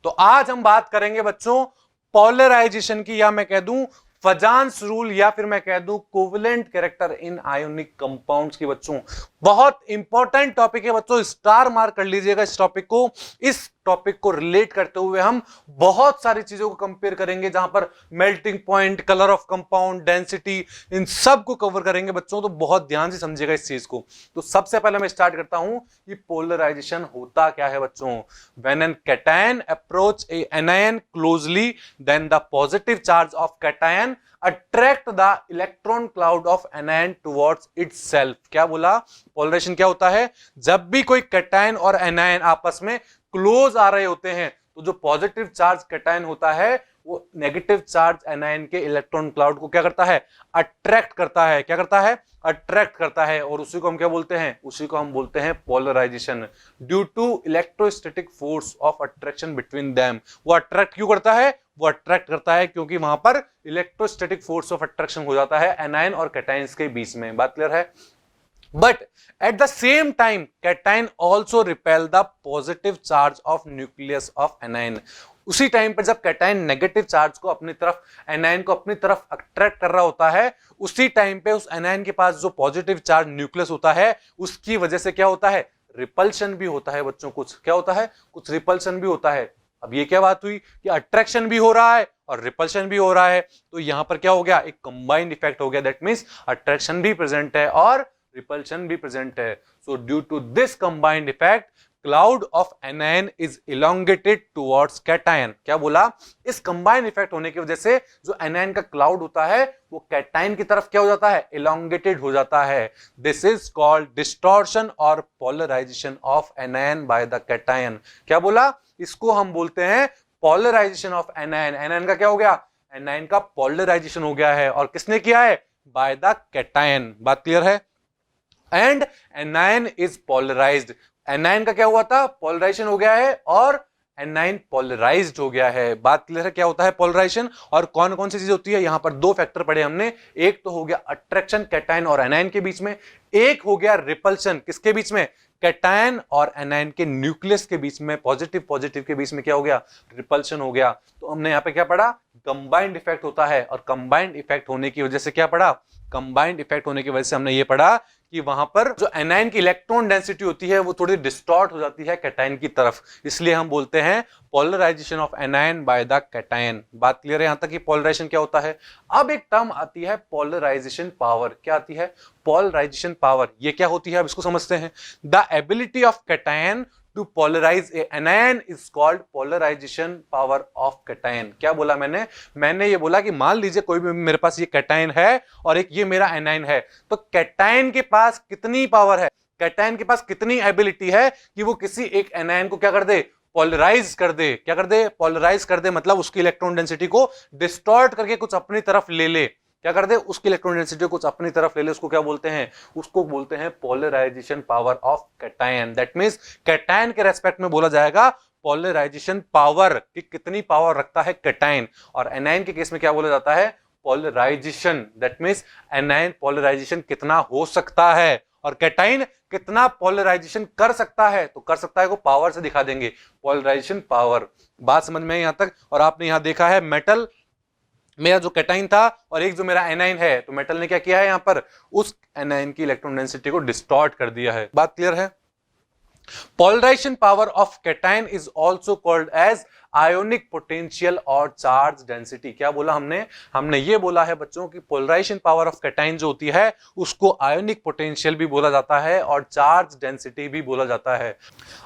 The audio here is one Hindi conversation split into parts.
तो आज हम बात करेंगे बच्चों पोलराइजेशन की, या मैं कह दूं फजान्स रूल, या फिर मैं कह दूं covalent character in ionic compounds की। बच्चों बहुत इंपॉर्टेंट टॉपिक है बच्चों, स्टार मार्क कर लीजिएगा इस टॉपिक को। इस टॉपिक को रिलेट करते हुए हम बहुत सारी चीजों को कंपेयर करेंगे, जहां पर melting point, colour of compound, density, इन सब को कवर करेंगे बच्चों। तो बहुत ध्यान से समझिएगा इस चीज को। तो सबसे पहले मैं स्टार्ट करता हूं कि पोलराइजेशन होता क्या है बच्चों। When an cation approach A anion closely, then the positive charge of cation attract the electron cloud of anion towards itself। क्या बोला? पोलराइजेशन क्या होता है? जब भी कोई कैटायन और एनायन आपस में क्लोज आ रहे होते हैं, तो जो पॉजिटिव चार्ज कैटायन होता है वो नेगेटिव चार्ज एनायन के इलेक्ट्रॉन क्लाउड को क्या करता है? अट्रैक्ट करता है। क्या करता है? अट्रैक्ट करता है। और उसी को हम क्या बोलते हैं? उसी को हम बोलते हैं polarisation. Due to electrostatic force of attraction between them. वो अट्रैक्ट क्यों करता है? वो अट्रैक्ट करता है क्योंकि वहां पर इलेक्ट्रोस्टैटिक फोर्स ऑफ अट्रैक्शन हो जाता है एनायन और कैटायंस के बीच में। बात क्लियर है? But at the same time, cation also repel the positive charge of nucleus of anion। उसी टाइम पर जब कैटायन नेगेटिव चार्ज को अपनी तरफ, एनायन को अपनी तरफ अट्रैक्ट कर रहा होता है, उसी टाइम पे उस एनायन के पास जो पॉजिटिव चार्ज न्यूक्लियस होता है, उसकी वजह से क्या होता है? रिपल्शन भी होता है बच्चों। कुछ क्या होता है? कुछ रिपल्शन भी होता है। अब ये क्या बात हुई कि अट्रैक्शन भी हो रहा है और रिपल्शन भी हो रहा है, तो यहां पर क्या हो गया? एक कंबाइंड इफेक्ट हो गया। दैट मींस अट्रैक्शन भी प्रेजेंट है और रिपल्शन भी प्रेजेंट है। So due to this combined effect, cloud of anion is elongated towards cation. क्या बोला? इस कंबाइंड इफेक्ट होने की वजह से जो एनायन का क्लाउड होता है वो कैटायन की तरफ क्या हो जाता है? इलोंगेटेड हो जाता है। दिस इज कॉल्ड डिस्टॉर्शन और polarisation of anion by the cation. क्या बोला? इसको हम बोलते हैं पोलराइजेशन ऑफ एनायन। एनायन का क्या हो गया? एनायन का पोलराइजेशन हो गया है। और किसने किया है? By the cation. बात क्लियर है? And anion is polarised. Anion का क्या हुआ था? पोलराइजेशन हो गया है और एनायन पोलराइज्ड हो गया है। बात क्लियर है? क्या होता है पोलराइजेशन और कौन कौन सी चीज होती है? यहां पर दो फैक्टर पढ़े हमने। एक तो हो गया अट्रैक्शन कैटायन और एनायन के बीच में, एक हो गया रिपल्शन किसके बीच में? कैटायन और एनायन के न्यूक्लियस के बीच में, पॉजिटिव पॉजिटिव के बीच में क्या हो गया? रिपल्शन हो गया। तो हमने यहां पे क्या पढ़ा? कंबाइंड इफेक्ट होता है। और कंबाइंड इफेक्ट होने की वजह से क्या पढ़ा? कंबाइंड इफेक्ट होने की वजह से हमने ये पढ़ा कि वहां पर जो एनायन की इलेक्ट्रॉन डेंसिटी होती है वो थोड़ी डिस्टॉर्ट हो जाती है कैटायन की तरफ। इसलिए हम बोलते हैं polarisation of anion by the cation. बात क्लियर है यहां तक कि पोलराइजेशन क्या होता है? अब एक टर्म आती है पोलराइजेशन पावर। क्या आती है? Polarisation power. ये क्या होती है? अब इसको समझते हैं। The ability of cation to polarise a anion is called polarisation power of cation. क्या बोला मैंने ये बोला कि मान लीजिए कोई भी मेरे पास ये कैटायन है और एक ये मेरा एनायन है, तो कैटायन के पास कितनी पावर है? कैटायन के पास कितनी एबिलिटी है कि वो किसी एक एनायन को क्या कर दे? पोलराइज कर दे। क्या कर दे? पोलराइज कर दे। मतलब उसकी इलेक्ट्रॉन डेंसिटी को डिस्टॉर्ट करके कुछ अपनी तरफ ले ले। क्या कर दे? उसकी इलेक्ट्रॉन डेंसिटी को कुछ अपनी तरफ ले ले। उसको क्या बोलते हैं? उसको बोलते हैं polarisation power of cation. That means cation के रेस्पेक्ट में बोला जाएगा पोलराइजेशन पावर, कि कितनी पावर रखता है कैटायन। और एनायन के केस में क्या बोला जाता है? Polarisation. That means anion polarisation कितना हो सकता है और कैटायन कितना पोलराइजेशन कर सकता है। तो कर सकता है को पावर से दिखा देंगे, पोलराइजेशन पावर। बात समझ में यहां तक? और आपने यहां देखा है मेटल, मेरा जो कैटायन था और एक जो मेरा एनायन है, तो मेटल ने क्या किया है? यहां पर उस एनायन की इलेक्ट्रॉन डेंसिटी को डिस्टॉर्ट कर दिया है। बात क्लियर है? Polarization power of cation is also called as ionic potential और charge density। क्या बोला हमने ये बोला है बच्चों की पोलराइजेशन पावर ऑफ कैटायन जो होती है उसको आयोनिक पोटेंशियल भी बोला जाता है और चार्ज डेंसिटी भी बोला जाता है।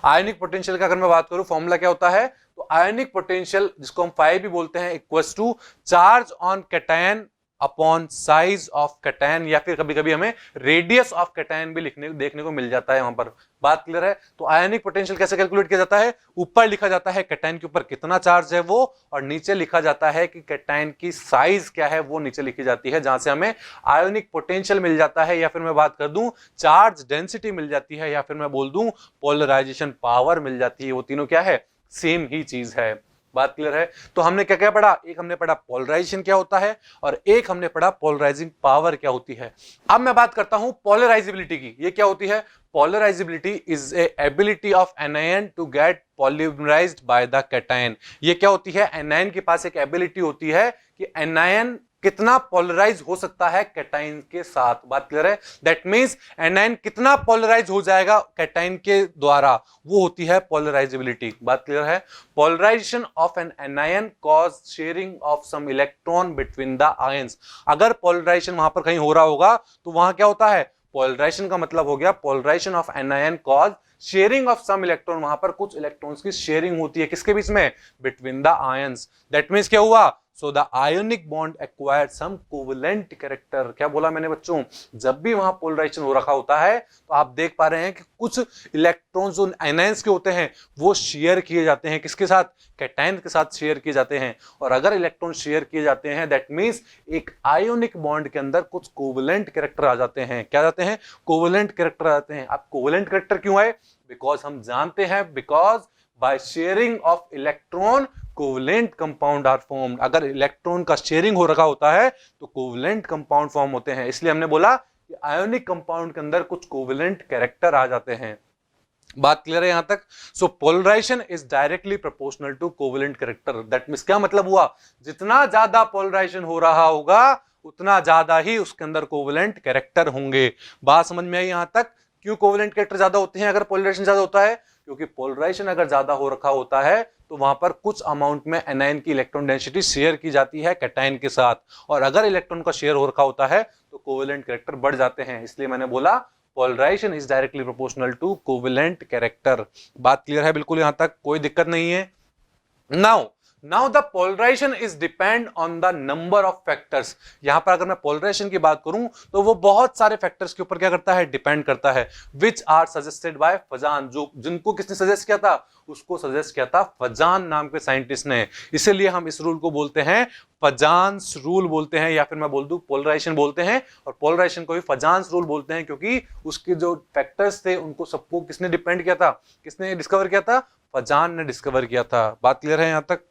आयोनिक पोटेंशियल का अगर मैं बात करूं, फॉर्मूला क्या होता है? तो आयोनिक पोटेंशियल, जिसको हम फाई भी बोलते हैं, equals to charge on cation upon size of cation, या फिर कभी कभी हमें रेडियस ऑफ कैटायन भी देखने को मिल जाता है वहां पर। बात क्लियर है? तो आयनिक पोटेंशियल कैसे कैलकुलेट किया जाता है? ऊपर लिखा जाता है कैटायन के ऊपर कितना चार्ज है वो, और नीचे लिखा जाता है कि कैटायन की साइज क्या है वो नीचे लिखी जाती है, जहां से हमें आयोनिक पोटेंशियल मिल जाता है, या फिर मैं बात कर दूं चार्ज डेंसिटी मिल जाती है, या फिर मैं बोल दूं पोलराइजेशन पावर मिल जाती है। वो तीनों क्या है? सेम ही चीज है। बात क्लियर है? तो हमने क्या क्या पढ़ा, एक हमने पढ़ा पोलराइजेशन क्या होता है और एक हमने पढ़ा पोलराइजिंग पावर क्या होती है। अब मैं बात करता हूं पोलराइजेबिलिटी की। ये क्या होती है? Polarisability is a ability of anion to get polymerised by the cation. ये क्या होती है? एनायन के पास एक एबिलिटी होती है कि एनायन कितना पोलराइज हो सकता है कैटायन के साथ। बात क्लियर है? दैट मींस एनायन कितना पोलराइज हो जाएगा कैटायन के द्वारा, वो होती है पोलराइजेबिलिटी। बात क्लियर है? Polarisation of an anion cause sharing of some electron between the ions. अगर पोलराइजेशन वहां पर कहीं हो रहा होगा तो वहां क्या होता है? पोलराइजेशन का मतलब हो गया polarisation of anion cause sharing of some electron. वहां पर कुछ इलेक्ट्रॉन्स की शेयरिंग होती है, किसके बीच में? Between the ions. That means क्या हुआ? So the ionic bond acquired some covalent character। क्या बोला मैंने बच्चों? जब भी वहां पोलराइजेशन हो रखा होता है तो आप देख पा रहे हैं कि कुछ इलेक्ट्रॉन्स जो आयनाइंस के होते हैं वो शेयर किए जाते हैं, किसके साथ? कैटायन के साथ शेयर किए जाते हैं। और अगर इलेक्ट्रॉन शेयर किए जाते हैं दैट मींस एक आयोनिक बॉन्ड के अंदर कुछ कोवलेंट कैरेक्टर आ जाते हैं। क्या जाते हैं? कोवलेंट कैरेक्टर आ जाते हैं। अब कोवलेंट कैरेक्टर क्यों आए? बिकॉज हम जानते हैं because by sharing of electron covalent compound are formed. अगर इलेक्ट्रॉन का शेयरिंग हो रखा होता है तो कोवलेंट कंपाउंड फॉर्म होते हैं। इसलिए हमने बोला कि आयोनिक कंपाउंड के अंदर कुछ कोवलेंट कैरेक्टर आ जाते हैं। बात क्लियर है यहां तक? So polarisation is directly proportional to covalent character. That means क्या मतलब हुआ? जितना ज्यादा पोलराइजेशन हो रहा होगा उतना ज्यादा ही उसके अंदर कोवलेंट कैरेक्टर होंगे। बात समझ में आई यहां तक? क्यों कोवलेंट कैरेक्टर ज्यादा होते हैं अगर पोलराइजेशन ज्यादा होता है? क्योंकि पोलराइजेशन अगर ज्यादा हो रखा होता है तो वहां पर कुछ अमाउंट में एनायन की इलेक्ट्रॉन डेंसिटी शेयर की जाती है कैटायन के साथ, और अगर इलेक्ट्रॉन का शेयर हो रखा होता है तो कोवेलेंट कैरेक्टर बढ़ जाते हैं। इसलिए मैंने बोला polarisation is directly proportional to covalent character. बात क्लियर है बिल्कुल यहां तक? कोई दिक्कत नहीं है? Now the polarization is depend on the number of factors। यहां पर अगर मैं पोलराइजेशन की बात करूं तो वो बहुत सारे फैक्टर्स के ऊपर क्या करता है? डिपेंड करता है। Which are suggested by Fajans. जो जिनको किसने सजेस्ट किया था? उसको सजेस्ट किया था फजान नाम के साइंटिस्ट ने। इसीलिए हम इस रूल को बोलते हैं फजान्स रूल बोलते हैं, या फिर मैं बोल दूं पोलराइजेशन बोलते हैं। और पोलराइजेशन को भी फजान्स रूल बोलते हैं क्योंकि उसके जो फैक्टर्स थे उनको सबको किसने डिपेंड किया था? किसने डिस्कवर किया था? फजान ने डिस्कवर किया था। बात क्लियर है यहां तक?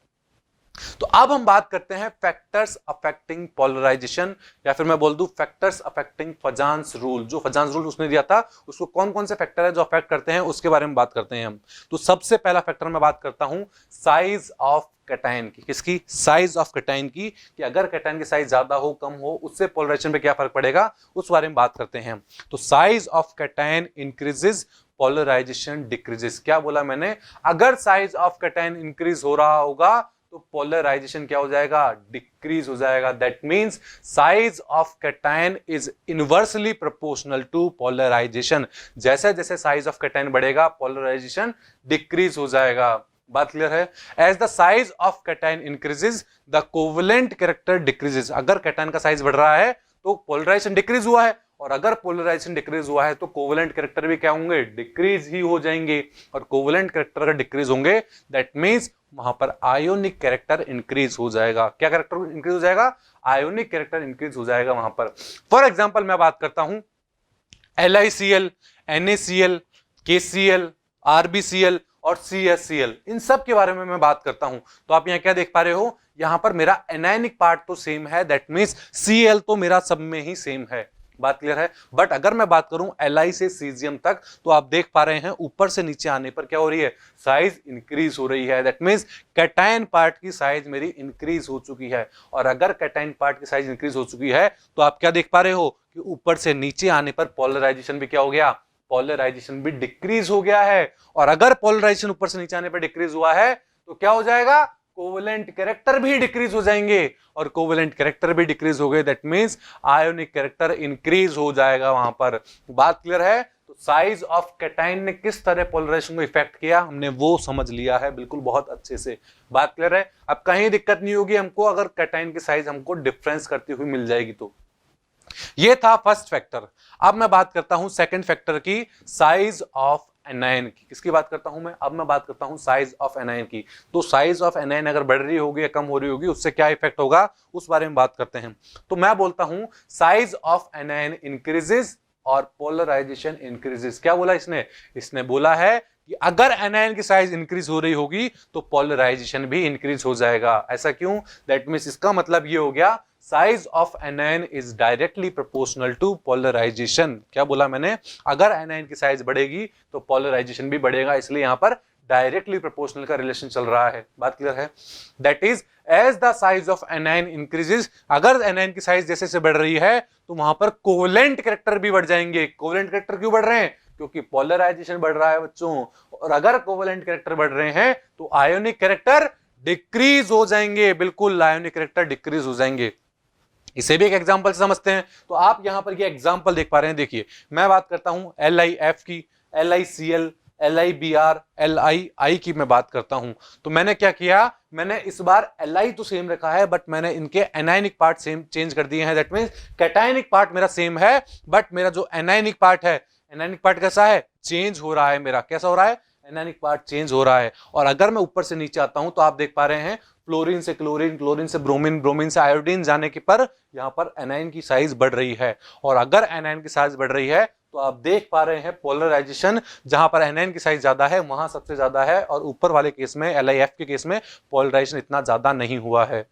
तो अब हम बात करते हैं फैक्टर्स अफेक्टिंग पोलराइजेशन, या फिर मैं बोल दूं फैक्टर्स अफेक्टिंग फजान्स रूल। जो फजान्स रूल उसने दिया था उसको कौन कौन से फैक्टर है जो अफेक्ट करते हैं उसके बारे में बात करते हैं हम। तो सबसे पहला फैक्टर मैं बात करता हूं साइज ऑफ कैटायन की। किसकी? साइज ऑफ कैटायन की। कि अगर कैटायन की साइज ज्यादा हो कम हो उससे पोलराइजेशन पे क्या फर्क पड़ेगा उस बारे में बात करते हैं हम। तो size of cation increases polarisation decreases. क्या बोला मैंने? अगर साइज ऑफ कैटायन इंक्रीज हो रहा होगा तो पोलराइजेशन क्या हो जाएगा? डिक्रीज हो जाएगा। That means size of cation is inversely proportional to polarisation. जैसे जैसे साइज ऑफ कैटायन बढ़ेगा पोलराइजेशन डिक्रीज हो जाएगा। बात क्लियर है? As the size of cation increases the covalent character decreases. अगर कैटायन का साइज बढ़ रहा है तो पोलराइजेशन डिक्रीज हुआ है, और अगर पोलराइजेशन डिक्रीज हुआ है तो कोवेलेंट कैरेक्टर भी क्या होंगे? डिक्रीज ही हो जाएंगे। और कोवेलेंट कैरेक्टर अगर डिक्रीज होंगे दैट मींस वहां पर आयोनिक कैरेक्टर इंक्रीज हो जाएगा। क्या कैरेक्टर इंक्रीज हो जाएगा? आयोनिक कैरेक्टर इंक्रीज हो जाएगा वहां पर। फॉर एग्जांपल मैं बात करता हूं LiCl, NaCl, KCl, RbCl और CsCl, इन सब के बारे में मैं बात करता हूं। तो आप यहां क्या देख पा रहे हो? यहां पर मेरा एनायनिक पार्ट तो सेम है, दैट मींस Cl तो मेरा सब में ही सेम है। बात क्लियर है? बट अगर मैं बात करूं Li से सीजियम तक तो आप देख पा रहे हैं ऊपर से नीचे आने पर क्या हो रही है? साइज इंक्रीज हो रही है। दैट मींस कैटायन पार्ट की साइज मेरी इंक्रीज हो चुकी है। और अगर कैटायन पार्ट की साइज इंक्रीज हो चुकी है तो आप क्या देख पा रहे हो कि ऊपर से नीचे आने पर पोलराइजेशन भी क्या हो गया? पोलराइजेशन भी डिक्रीज हो गया है। और अगर पोलराइजेशन ऊपर से नीचे आने पर डिक्रीज हुआ है तो क्या हो जाएगा? कोवेलेंट कैरेक्टर भी डिक्रीज हो जाएंगे। और कोवेलेंट कैरेक्टर भी डिक्रीज हो गए that means ionic character increase हो जाएगा वहां पर। बात क्लियर है? तो साइज ऑफ कैटायन ने किस तरह पोलराइजेशन को इफेक्ट किया हमने वो समझ लिया है बिल्कुल बहुत अच्छे से। बात क्लियर है? अब कहीं दिक्कत नहीं होगी हमको अगर कैटायन की साइज हमको डिफरेंस करती हुई मिल जाएगी तो। ये था फर्स्ट फैक्टर। अब मैं बात करता हूं सेकंड फैक्टर की, साइज ऑफ एनायन की। किसकी बात करता हूं मैं? अब मैं बात करता हूं साइज ऑफ एनायन की। तो साइज ऑफ एनायन अगर बढ़ रही होगी या कम हो रही होगी उससे क्या इफेक्ट होगा उस बारे में बात करते हैं। तो मैं बोलता हूं साइज ऑफ एनायन इंक्रीजेस और पोलराइजेशन इंक्रीजेस। क्या बोला इसने? इसने बोला है कि अगर एनायन की साइज इंक्रीज हो रही होगी तो पोलराइजेशन भी इंक्रीज हो जाएगा। ऐसा क्यों? दैट मींस इसका मतलब ये हो गया size of anion is directly proportional to polarisation. क्या बोला मैंने? अगर एनायन की साइज बढ़ेगी तो पोलराइजेशन भी बढ़ेगा, इसलिए यहां पर डायरेक्टली प्रोपोर्शनल का रिलेशन चल रहा है। बात क्लियर है? That is as the size of anion increases, अगर एनायन की साइज जैसे से बढ़ रही है तो वहां पर कोवेलेंट कैरेक्टर भी बढ़ जाएंगे। कोवेलेंट कैरेक्टर क्यों बढ़ रहे हैं? क्योंकि पोलराइजेशन बढ़ रहा है बच्चों, और अगर कोवेलेंट कैरेक्टर बढ़ रहे हैं तो आयोनिक कैरेक्टर डिक्रीज हो जाएंगे। बिल्कुल, आयोनिक कैरेक्टर डिक्रीज हो जाएंगे। इसे भी एक एग्जांपल से समझते हैं। तो आप यहां पर ये एग्जांपल देख पा रहे हैं। देखिए, मैं बात करता हूं LiF की, LiCl, LiBr, LiI की मैं बात करता हूं। तो मैंने क्या किया, मैंने इस बार Li तो सेम रखा है, बट मैंने इनके एनायनिक पार्ट सेम चेंज कर दिए हैं। दैट मींस कैटायनिक पार्ट मेरा सेम है, बट मेरा जो एनायनिक पार्ट है, एनायनिक पार्ट कैसा है? चेंज हो रहा है मेरा। कैसा हो रहा है? एनायनिक पार्ट चेंज हो रहा है। और अगर मैं ऊपर से नीचे आता हूं तो आप देख पा रहे हैं फ्लोरीन से क्लोरीन, क्लोरीन से ब्रोमीन, ब्रोमीन से आयोडीन जाने के पर यहां पर एनायन की साइज बढ़ रही है। और अगर एनायन की साइज बढ़ रही है तो आप देख पा रहे हैं पोलराइजेशन जहां पर एनायन की साइज ज्यादा है वहां सबसे ज्यादा है, और ऊपर वाले केस में LiF के केस में पोलराइजेशन इतना ज्यादा नहीं हुआ है।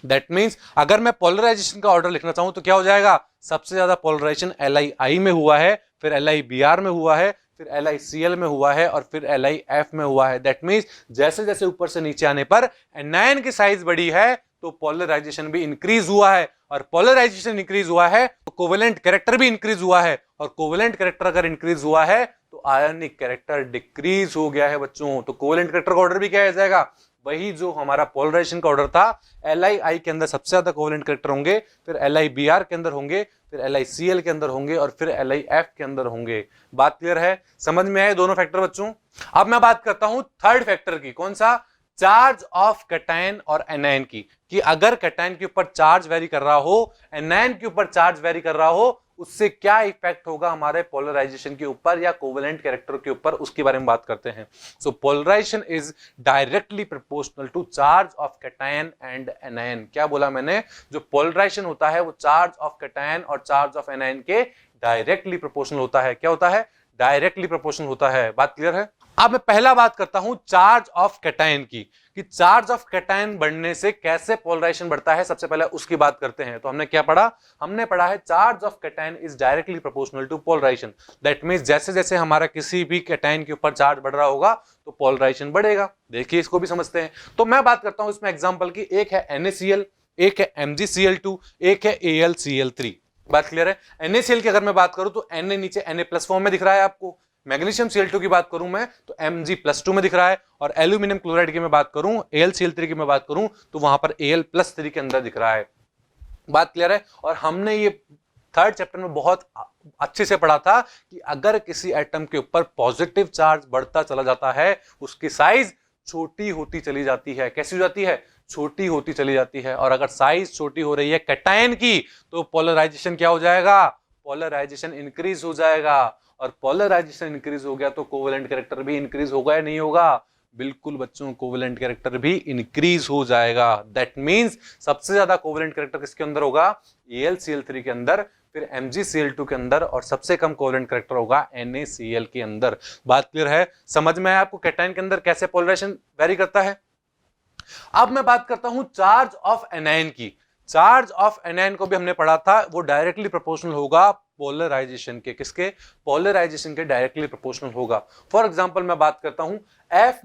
दैट मींस अगर मैं पोलराइजेशन का ऑर्डर लिखना चाहूं तो क्या हो जाएगा? सबसे ज्यादा पोलराइजेशन LiI में हुआ है, फिर LiBr में हुआ है, फिर LiCl में हुआ है, और फिर LiF में हुआ है। दैट मींस जैसे जैसे ऊपर से नीचे आने पर एनायन की साइज बढ़ी है तो पोलराइजेशन भी इंक्रीज हुआ है, और पोलराइजेशन इंक्रीज हुआ है तो कोवेलेंट कैरेक्टर भी इंक्रीज हुआ है, और कोवेलेंट कैरेक्टर अगर इंक्रीज हुआ है तो आयोनिक कैरेक्टर डिक्रीज हो गया है बच्चों। तो कोवेलेंट कैरेक्टर का ऑर्डर भी क्या आ जाएगा? वही जो हमारा पोलराइजेशन का ऑर्डर था। LiI के अंदर सबसे ज्यादा कोवेलेंट कैरेक्टर होंगे, फिर LiBr के अंदर होंगे, फिर LiCl के अंदर होंगे, और फिर LiF के अंदर होंगे। बात क्लियर है? समझ में आए दोनों फैक्टर बच्चों? अब मैं बात करता हूं थर्ड फैक्टर की। कौन सा? चार्ज ऑफ कैटायन और एनायन की। कि अगर कैटायन के ऊपर चार्ज वेरी कर रहा हो, एनायन के ऊपर चार्ज वेरी कर रहा हो, उससे क्या इफेक्ट होगा हमारे पोलराइजेशन के ऊपर या कोवेलेंट कैरेक्टर के ऊपर, उसके बारे में बात करते हैं। So polarisation is directly proportional to charge of cation and anion. क्या बोला मैंने? जो पोलराइजेशन होता है वो चार्ज ऑफ कैटायन और चार्ज ऑफ एनायन के डायरेक्टली प्रोपोर्शनल होता है। क्या होता है? डायरेक्टली प्रोपोर्शनल होता है। बात क्लियर है? अब मैं पहला बात करता हूं चार्ज ऑफ कैटायन की, कि चार्ज ऑफ कैटायन बढ़ने से कैसे पोलराइजेशन बढ़ता है। सबसे पहले उसकी बात करते हैं। तो हमने क्या पढ़ा? हमने पढ़ा है charge of cation is directly proportional to polarisation. That means जैसे जैसे हमारा किसी भी कैटायन के ऊपर चार्ज बढ़ रहा होगा तो पोलराइजेशन बढ़ेगा। देखिए, इसको भी समझते हैं। तो मैं बात करता हूं इसमें एग्जांपल की। एक है NaCl, एक है MgCl2, एक है AlCl3। बात क्लियर है? NaCl की अगर मैं बात करूं तो Na नीचे Na+ फॉर्म में दिख रहा है आपको। मैग्नीशियम Cl2 की बात करूं मैं तो Mg+2 में दिख रहा है, और एल्यूमिनियम क्लोराइड की मैं बात करूं, AlCl3 की मैं बात करूं तो वहां पर Al+3 के अंदर दिख रहा है। बात क्लियर है? और हमने ये थर्ड चैप्टर में बहुत अच्छे से पढ़ा था कि अगर किसी एटम के ऊपर पॉजिटिव चार्ज बढ़ता चला जाता है, उसकी साइज छोटी होती चली जाती है। कैसी हो जाती है? छोटी होती चली जाती है। और अगर साइज छोटी हो रही है कैटायन की तो पोलराइजेशन क्या हो जाएगा? पोलराइजेशन इंक्रीज हो जाएगा। और पोलराइजेशन इंक्रीज हो गया तो कोवेलेंट कैरेक्टर भी इंक्रीज होगा या नहीं होगा? बिल्कुल बच्चों, कोवेलेंट कैरेक्टर भी इंक्रीज हो जाएगा। दैट मींस सबसे ज्यादा कोवेलेंट कैरेक्टर किसके अंदर होगा? AlCl3 के अंदर, फिर MgCl2 के अंदर, और सबसे कम कोवेलेंट कैरेक्टर होगा NaCl के अंदर। बात क्लियर है? समझ में आया आपको कैटायन के अंदर कैसे पोलराइजेशन वेरी करता है? अब मैं बात करता हूं चार्ज ऑफ एनायन की। चार्ज ऑफ एनायन को भी हमने पढ़ा था, वो डायरेक्टली प्रोपोर्शनल होगा पोलराइजेशन के। किसके? पोलराइजेशन के डायरेक्टली प्रोपोर्शनल होगा। फॉर एग्जांपल मैं बात करता हूं F-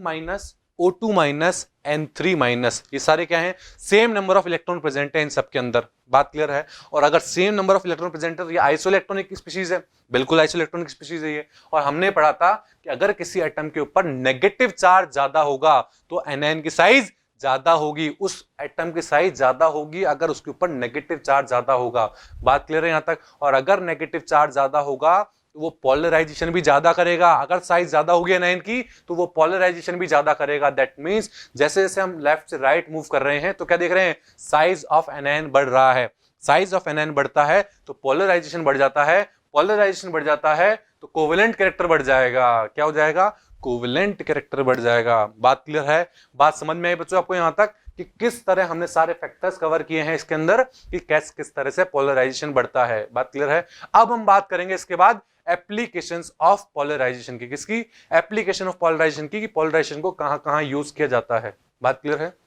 O2- N3-, ये सारे क्या हैं? Same number of electron present है इन सब के अंदर। बात क्लियर है? और अगर same number of electron present है तो ये आइसोइलेक्ट्रॉनिक स्पीशीज है। बिल्कुल आइसोइलेक्ट्रॉनिक स्पीशीज है ये। और हमने पढ़ा था कि अगर किसी एटम के ऊपर नेगेटिव चार्ज ज्यादा होगा तो एनायन की साइज ज्यादा होगी, उस एटम की साइज ज्यादा होगी अगर उसके ऊपर नेगेटिव चार्ज ज्यादा होगा। बात क्लियर है यहां तक? और अगर नेगेटिव चार्ज ज्यादा होगा तो वो पोलराइजेशन भी ज्यादा करेगा। अगर साइज ज्यादा होगी एनायन की तो वो पोलराइजेशन भी ज्यादा करेगा। दैट मींस जैसे जैसे हम लेफ्ट से राइट मूव कर रहे हैं तो क्या देख रहे हैं? साइज ऑफ एनायन बढ़ रहा है। साइज ऑफ एनायन बढ़ता है तो पोलराइजेशन बढ़ जाता है। पोलराइजेशन बढ़ जाता है तो कोवेलेंट कैरेक्टर बढ़ जाएगा। क्या हो जाएगा? कोवेलेंट कैरेक्टर बढ़ जाएगा। बात क्लियर है? बात समझ में आई बच्चों आपको यहां तक कि किस तरह हमने सारे फैक्टर्स कवर किए हैं इसके अंदर कि किस तरह से पोलराइजेशन बढ़ता है। बात क्लियर है? अब हम बात करेंगे इसके बाद एप्लीकेशंस ऑफ पोलराइजेशन की, किसकी? एप्लीकेशन ऑफ पोलराइजेशन की, कि पोलराइजेशन को कहां कहां यूज किया जाता है। बात क्लियर है?